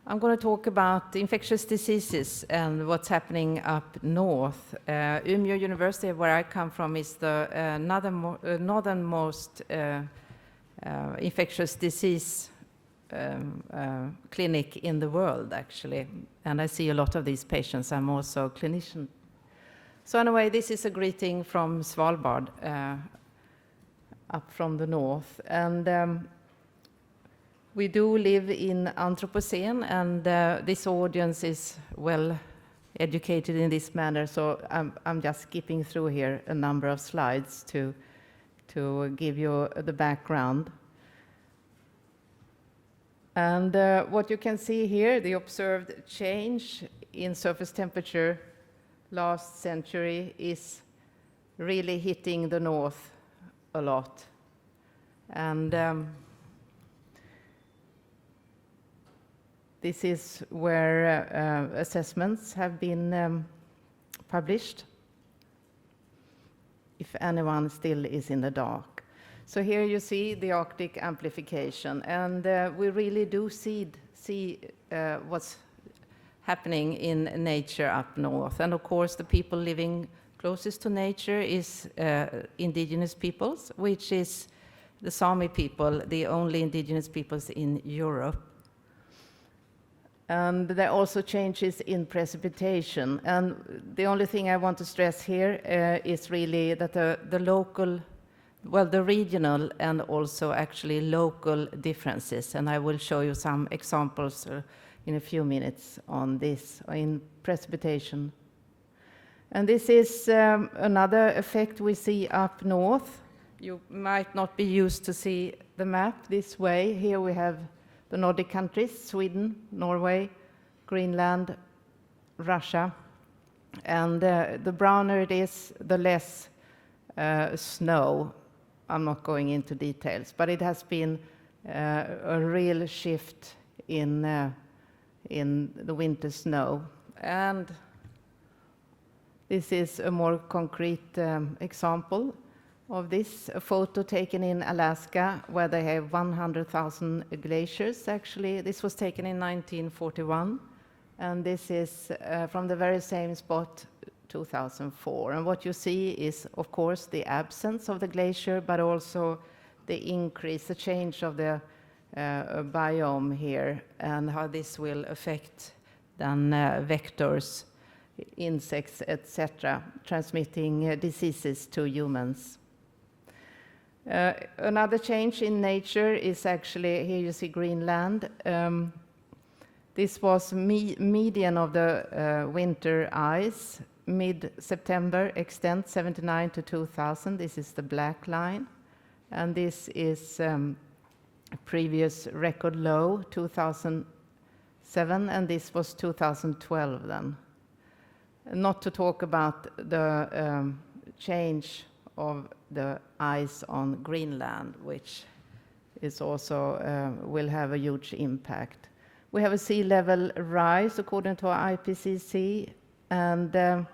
I'm going to talk about infectious diseases and what's happening up north. Umea University, where I come from, is the northernmost infectious disease clinic in the world, actually. And I see a lot of these patients. I'm also a clinician. So anyway, this is a greeting from Svalbard, up from the north. And we do live in Anthropocene, and this audience is well educated in this manner, so I'm just skipping through here a number of slides to give you the background. And what you can see here, the observed change in surface temperature last century is really hitting the north a lot. And this is where assessments have been published, if anyone still is in the dark. So here you see the Arctic amplification, and we really do see what's happening in nature up north. And of course, the people living closest to nature is indigenous peoples, which is the Sami people, the only indigenous peoples in Europe. And there are also changes in precipitation. And the only thing I want to stress here is really that the local, well, the regional and also actually local differences. And I will show you some examples in a few minutes on this, in precipitation. And this is another effect we see up north. You might not be used to see the map this way. Here we have the Nordic countries, Sweden, Norway, Greenland, Russia. And the browner it is, the less snow. I'm not going into details, but it has been a real shift in the winter snow. And this is a more concrete example of this, a photo taken in Alaska, where they have 100,000 glaciers, actually. This was taken in 1941, and this is from the very same spot, 2004. And what you see is, of course, the absence of the glacier, but also the increase, the change of the biome here, and how this will affect then vectors, insects, etc., transmitting diseases to humans. Another change in nature is actually, here you see Greenland. This was median of the winter ice, mid-September, extent 79 to 2000. This is the black line. And this is previous record low, 2007, and this was 2012 then. Not to talk about the change of the ice on Greenland, which is also will have a huge impact. We have a sea level rise according to our IPCC, and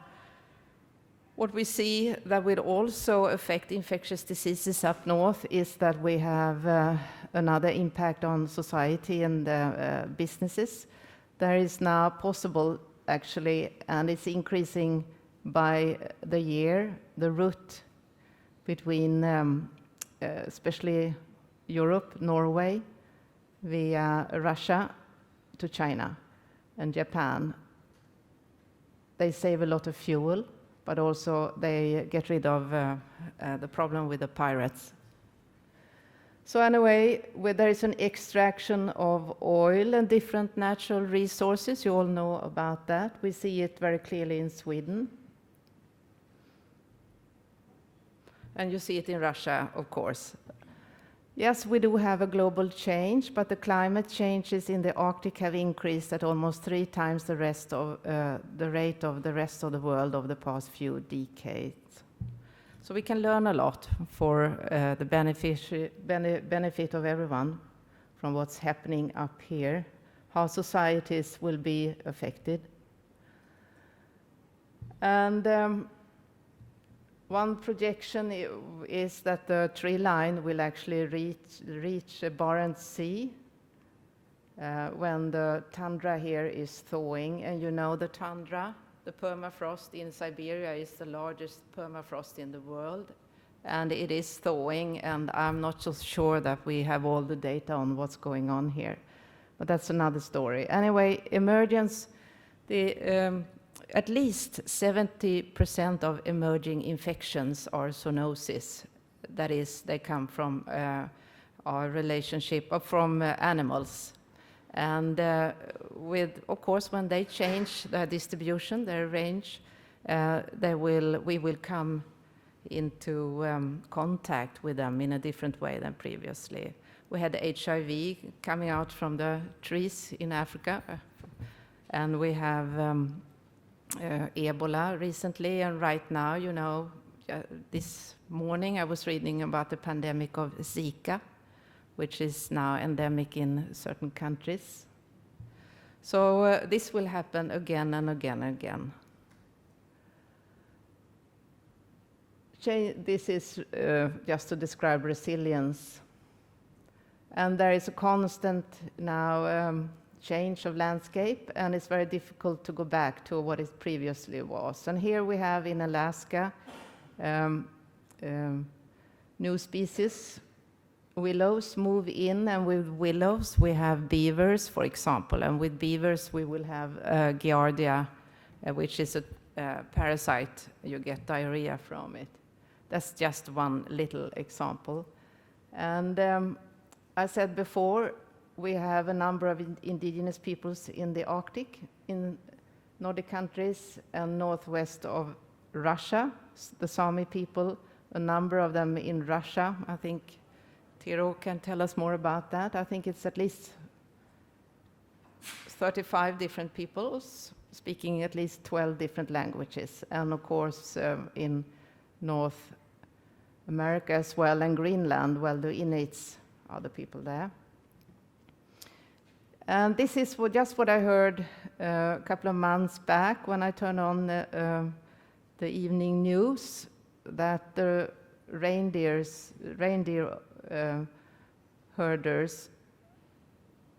what we see that will also affect infectious diseases up north is that we have another impact on society and businesses. There is now possible, actually, and it's increasing by the year, the route between especially Europe, Norway, via Russia to China and Japan. They save a lot of fuel, but also they get rid of the problem with the pirates. So anyway, where there is an extraction of oil and different natural resources, you all know about that. We see it very clearly in Sweden. And you see it in Russia, of course. Yes, we do have a global change, but the climate changes in the Arctic have increased at almost 3 times the rate of the rest of the world over the past few decades. So we can learn a lot for the benefit of everyone from what's happening up here, how societies will be affected. And one projection is that the tree line will actually reach Barents Sea when the tundra here is thawing, and you know the tundra, the permafrost in Siberia is the largest permafrost in the world, and it is thawing, and I'm not so sure that we have all the data on what's going on here, but that's another story. Anyway, emergence, at least 70% of emerging infections are zoonosis. That is, they come from our relationship, from animals. And of course, when they change their distribution, their range, we will come into contact with them in a different way than previously. We had HIV coming out from the trees in Africa, and we have Ebola recently, and right now, you know, this morning I was reading about the pandemic of Zika, which is now endemic in certain countries. So this will happen again and again and again. This is just to describe resilience. And there is a constant now change of landscape, and it's very difficult to go back to what it previously was. And here we have in Alaska new species. Willows move in, and with willows we have beavers, for example, and with beavers we will have Giardia, which is a parasite. You get diarrhea from it. That's just one little example. And I said before, we have a number of indigenous peoples in the Arctic, in Nordic countries and northwest of Russia, the Sami people, a number of them in Russia. I think Tero can tell us more about that. I think it's at least 35 different peoples speaking at least 12 different languages. And of course, in North America as well, and Greenland, well, the Inuits are the people there. And this is just what I heard a couple of months back when I turned on the evening news, that the reindeer herders,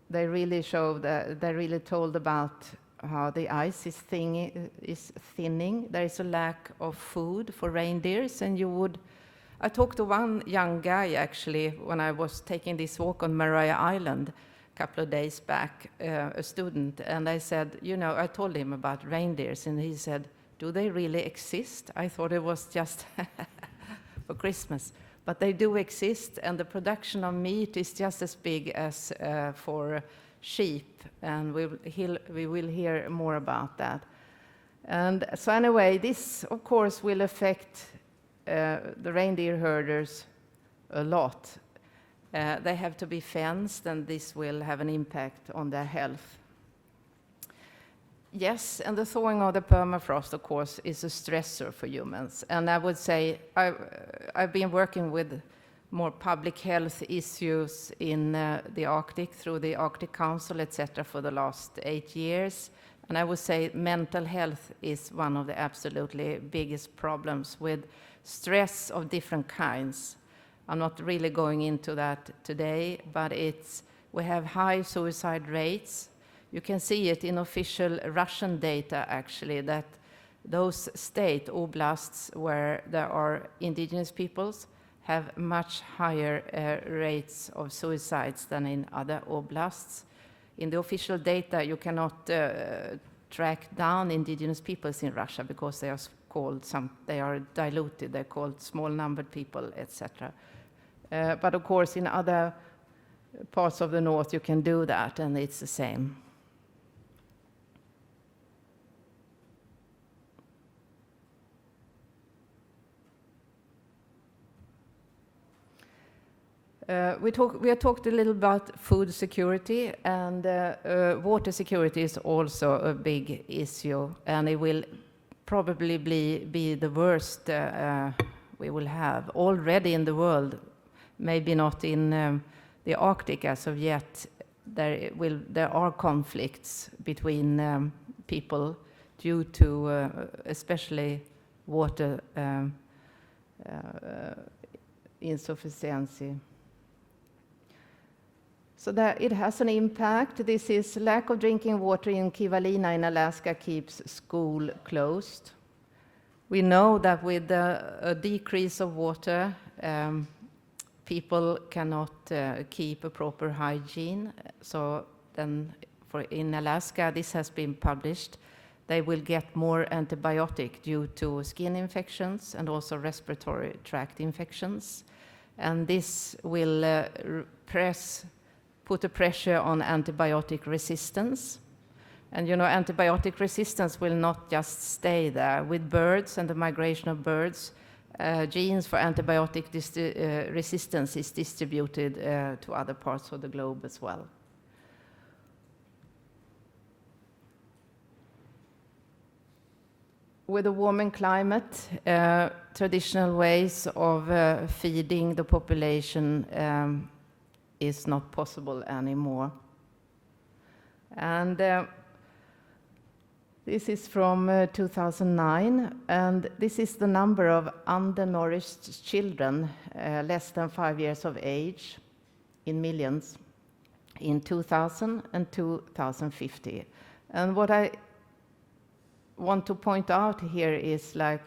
they really told about how the ice is thinning. There is a lack of food for reindeers, and I talked to one young guy actually when I was taking this walk on Maria Island a couple of days back, a student, and I said, you know, I told him about reindeers, and he said, do they really exist? I thought it was just for Christmas. But they do exist, and the production of meat is just as big as for sheep, and we will hear more about that. And so anyway, this, of course, will affect the reindeer herders a lot. They have to be fenced, and this will have an impact on their health. Yes, and the thawing of the permafrost, of course, is a stressor for humans. And I would say I've been working with more public health issues in the Arctic through the Arctic Council, etc., for the last 8 years. And I would say mental health is one of the absolutely biggest problems with stress of different kinds. I'm not really going into that today, but we have high suicide rates. You can see it in official Russian data, actually, that those state oblasts where there are indigenous peoples have much higher rates of suicides than in other oblasts. In the official data, you cannot track down indigenous peoples in Russia because they are diluted, they're called small-numbered people, etc. But of course, in other parts of the north, you can do that, and it's the same. We have talked a little about food security, and water security is also a big issue, and it will probably be the worst we will have already in the world. Maybe not in the Arctic as of yet. There are conflicts between people due to especially water insufficiency. So that it has an impact. This is lack of drinking water in Kivalina in Alaska keeps school closed. We know that with a decrease of water, people cannot keep a proper hygiene. So then in Alaska, this has been published. They will get more antibiotic due to skin infections and also respiratory tract infections. And this will put a pressure on antibiotic resistance. And you know, antibiotic resistance will not just stay there. With birds and the migration of birds, genes for antibiotic resistance is distributed to other parts of the globe as well. With a warming climate, traditional ways of feeding the population is not possible anymore. And this is from 2009, and this is the number of undernourished children less than 5 years of age in millions in 2000 and 2050. And what I want to point out here is, like,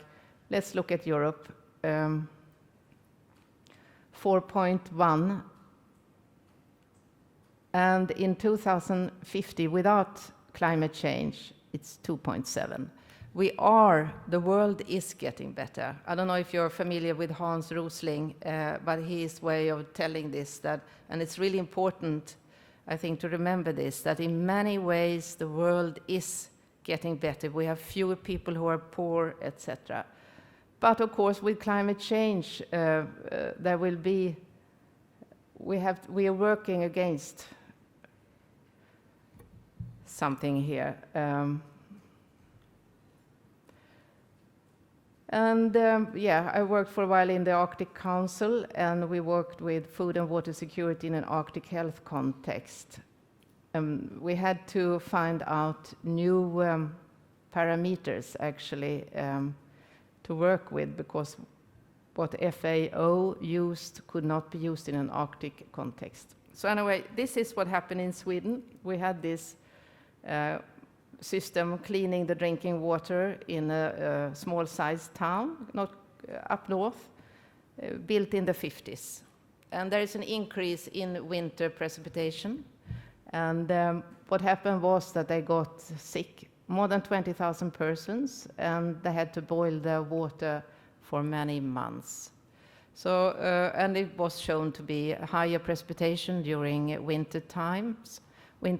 let's look at Europe, 4.1, and in 2050, without climate change, it's 2.7. The world is getting better. I don't know if you're familiar with Hans Rosling, but his way of telling this, and it's really important, I think, to remember this, that in many ways the world is getting better. We have fewer people who are poor, etc. But of course, with climate change, there will be, we are working against something here. I worked for a while in the Arctic Council, and we worked with food and water security in an Arctic health context. We had to find out new parameters, actually, to work with, because what FAO used could not be used in an Arctic context. So anyway, this is what happened in Sweden. We had this system cleaning the drinking water in a small-sized town, not up north, built in the 50s. And there is an increase in winter precipitation. And what happened was that they got sick, more than 20,000 persons, and they had to boil their water for many months. So, and it was shown to be higher precipitation during winter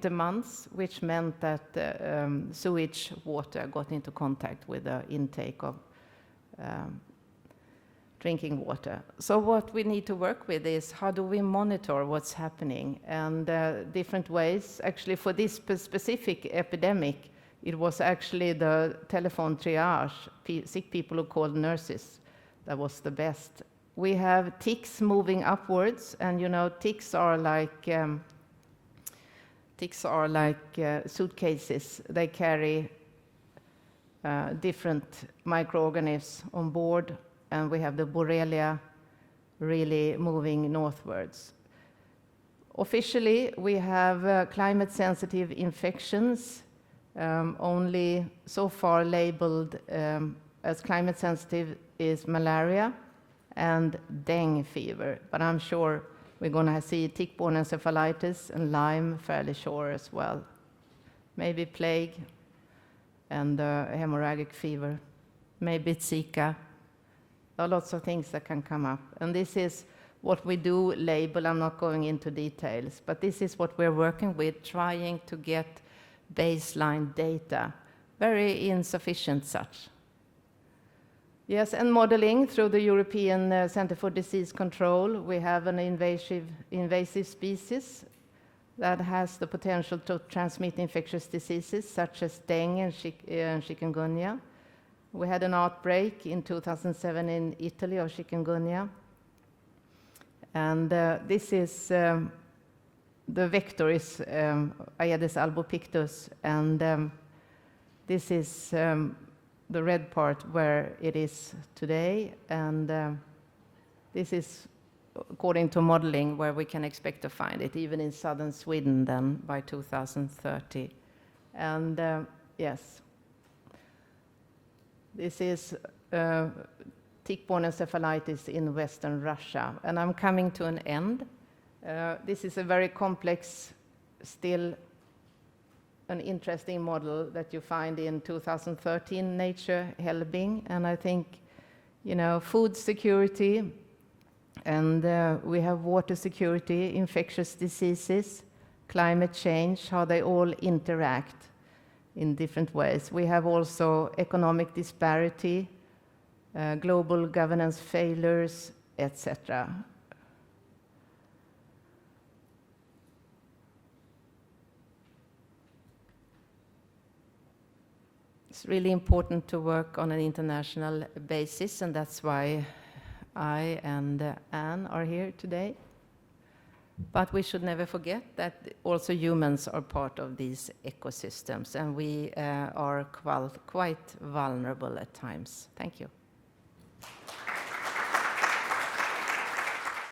months, which meant that sewage water got into contact with the intake of drinking water. So what we need to work with is, how do we monitor what's happening? And different ways. Actually, for this specific epidemic, it was actually the telephone triage, sick people who called nurses, that was the best. We have ticks moving upwards, and you know, ticks are like suitcases. They carry different microorganisms on board, and we have the Borrelia really moving northwards. Officially, we have climate-sensitive infections, only so far labeled as climate-sensitive is malaria and dengue fever, but I'm sure we're going to see tick-borne encephalitis and Lyme fairly sure as well. Maybe plague and hemorrhagic fever. Maybe it's Zika. There are lots of things that can come up. And this is what we do label. I'm not going into details, but this is what we're working with, trying to get baseline data. Very insufficient such. Yes, and modeling through the European Center for Disease Control. We have an invasive species that has the potential to transmit infectious diseases such as dengue and chikungunya. We had an outbreak in 2007 in Italy of chikungunya. And this is, the vector is Aedes albopictus, and this is the red part where it is today, and this is according to modeling, where we can expect to find it, even in southern Sweden then by 2030. And yes, this is tick-borne encephalitis in Western Russia. And I'm coming to an end. This is a very complex, still an interesting model that you find in 2013 Nature Helbing. And I think, you know, food security, and we have water security, infectious diseases, climate change, how they all interact in different ways. We have also economic disparity, global governance failures, etc. It's really important to work on an international basis, and that's why I and Anne are here today. But we should never forget that also humans are part of these ecosystems, and we are quite vulnerable at times. Thank you.